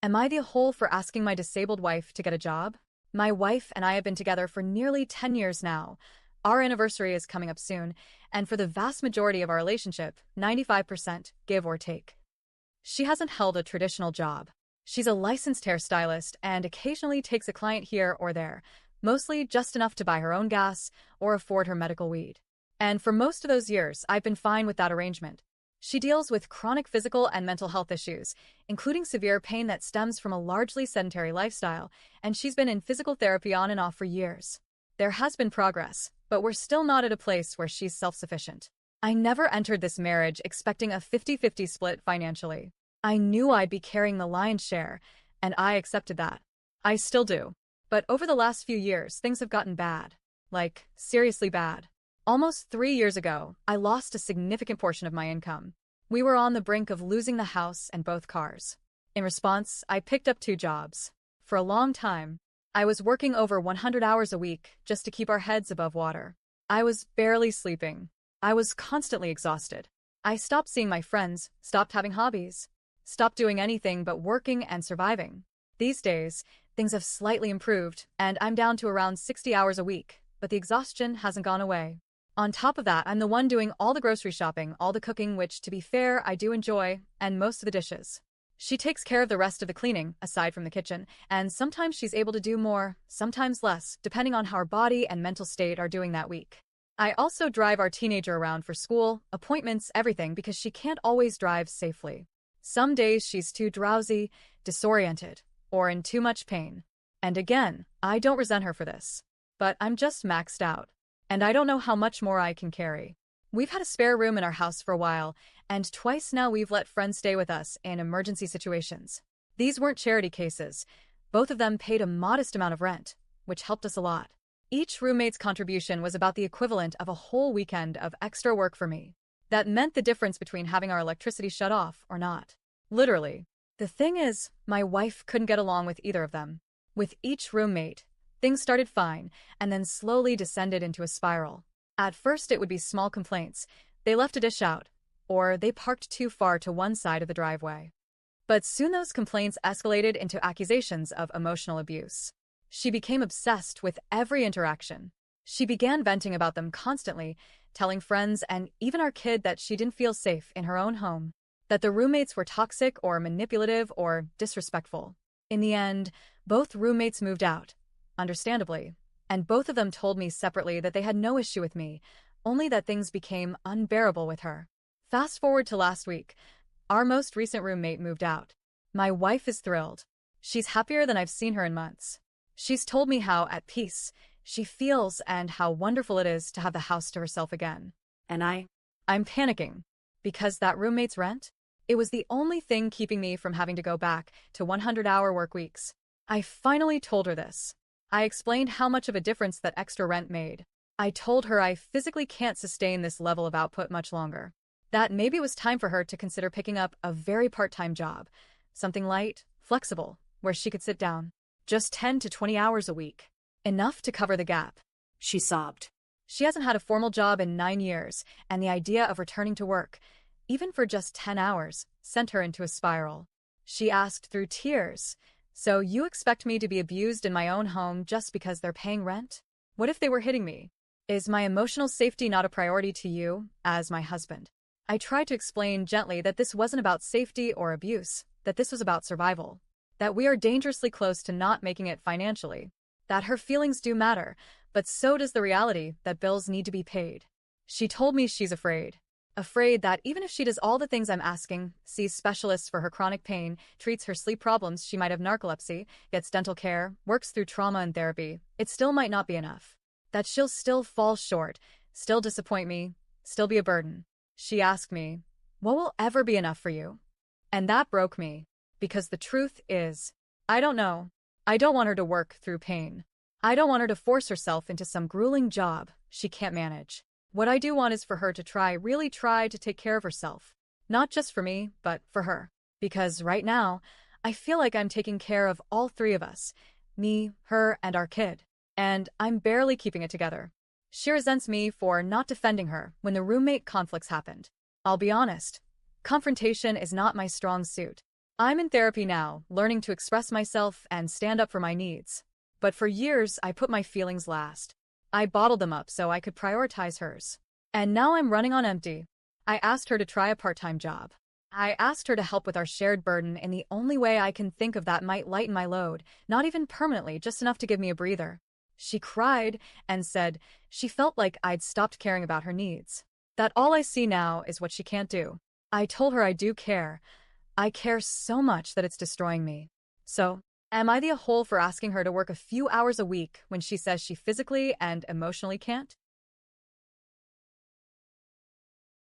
Am I the whole for asking my disabled wife to get a job? My wife and I have been together for nearly 10 years now. Our anniversary is coming up soon, and for the vast majority of our relationship, 95%, give or take. She hasn't held a traditional job. She's a licensed hairstylist and occasionally takes a client here or there, mostly just enough to buy her own gas or afford her medical weed. And for most of those years, I've been fine with that arrangement. She deals with chronic physical and mental health issues, including severe pain that stems from a largely sedentary lifestyle, and she's been in physical therapy on and off for years. There has been progress, but we're still not at a place where she's self-sufficient. I never entered this marriage expecting a 50-50 split financially. I knew I'd be carrying the lion's share, and I accepted that. I still do. But over the last few years, things have gotten bad. Like, seriously bad. Almost 3 years ago, I lost a significant portion of my income. We were on the brink of losing the house and both cars. In response, I picked up 2 jobs. For a long time, I was working over 100 hours a week just to keep our heads above water. I was barely sleeping. I was constantly exhausted. I stopped seeing my friends, stopped having hobbies, stopped doing anything but working and surviving. These days, things have slightly improved, and I'm down to around 60 hours a week, but the exhaustion hasn't gone away. On top of that, I'm the one doing all the grocery shopping, all the cooking, which, to be fair, I do enjoy, and most of the dishes. She takes care of the rest of the cleaning, aside from the kitchen, and sometimes she's able to do more, sometimes less, depending on how her body and mental state are doing that week. I also drive our teenager around for school, appointments, everything, because she can't always drive safely. Some days she's too drowsy, disoriented, or in too much pain. And again, I don't resent her for this. But I'm just maxed out. And I don't know how much more I can carry. We've had a spare room in our house for a while, and twice now we've let friends stay with us in emergency situations. These weren't charity cases. Both of them paid a modest amount of rent, which helped us a lot. Each roommate's contribution was about the equivalent of a whole weekend of extra work for me. That meant the difference between having our electricity shut off or not. Literally. The thing is, my wife couldn't get along with either of them. With each roommate, things started fine, and then slowly descended into a spiral. At first it would be small complaints. They left a dish out, or they parked too far to one side of the driveway. But soon those complaints escalated into accusations of emotional abuse. She became obsessed with every interaction. She began venting about them constantly, telling friends and even our kid that she didn't feel safe in her own home, that the roommates were toxic or manipulative or disrespectful. In the end, both roommates moved out. Understandably, and both of them told me separately that they had no issue with me, only that things became unbearable with her. Fast forward to last week, our most recent roommate moved out. My wife is thrilled. She's happier than I've seen her in months. She's told me how at peace she feels and how wonderful it is to have the house to herself again. And I'm panicking, because that roommate's rent? It was the only thing keeping me from having to go back to 100-hour work weeks. I finally told her this. I explained how much of a difference that extra rent made. I told her I physically can't sustain this level of output much longer. That maybe it was time for her to consider picking up a very part-time job, something light, flexible, where she could sit down. Just 10 to 20 hours a week. Enough to cover the gap. She sobbed. She hasn't had a formal job in 9 years, and the idea of returning to work, even for just 10 hours, sent her into a spiral. She asked through tears, "So you expect me to be abused in my own home just because they're paying rent? What if they were hitting me? Is my emotional safety not a priority to you, as my husband?" I tried to explain gently that this wasn't about safety or abuse, that this was about survival, that we are dangerously close to not making it financially, that her feelings do matter, but so does the reality that bills need to be paid. She told me she's afraid. Afraid that even if she does all the things I'm asking, sees specialists for her chronic pain, treats her sleep problems, she might have narcolepsy, gets dental care, works through trauma and therapy, it still might not be enough. That she'll still fall short, still disappoint me, still be a burden. She asked me, "What will ever be enough for you?" And that broke me, because the truth is, I don't know. I don't want her to work through pain. I don't want her to force herself into some grueling job she can't manage. What I do want is for her to really try to take care of herself. Not just for me, but for her. Because right now, I feel like I'm taking care of all 3 of us. Me, her, and our kid. And I'm barely keeping it together. She resents me for not defending her when the roommate conflicts happened. I'll be honest. Confrontation is not my strong suit. I'm in therapy now, learning to express myself and stand up for my needs. But for years, I put my feelings last. I bottled them up so I could prioritize hers. And now I'm running on empty. I asked her to try a part-time job. I asked her to help with our shared burden in the only way I can think of that might lighten my load, not even permanently, just enough to give me a breather. She cried and said she felt like I'd stopped caring about her needs. That all I see now is what she can't do. I told her I do care. I care so much that it's destroying me. So, am I the a-hole for asking her to work a few hours a week when she says she physically and emotionally can't?